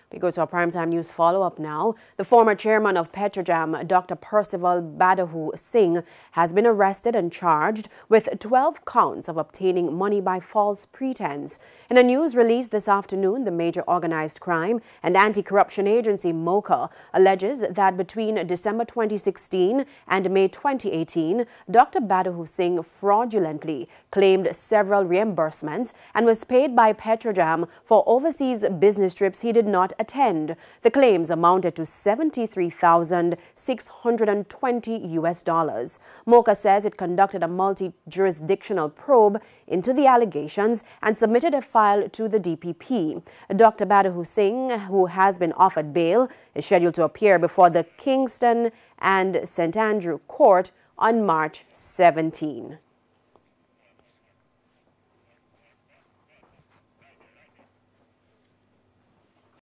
We go to our primetime news follow-up now. The former chairman of Petrojam, Dr. Percival Badahu Singh, has been arrested and charged with 12 counts of obtaining money by false pretense. In a news release this afternoon, the major organized crime and anti-corruption agency MOCA alleges that between December 2016 and May 2018, Dr. Badahu Singh fraudulently claimed several reimbursements and was paid by Petrojam for overseas business trips he did not attend. The claims amounted to $73,620 US. MOCA says it conducted a multi-jurisdictional probe into the allegations and submitted a file to the DPP. Dr. Badahu Singh, who has been offered bail, is scheduled to appear before the Kingston and St. Andrew Court on March 17.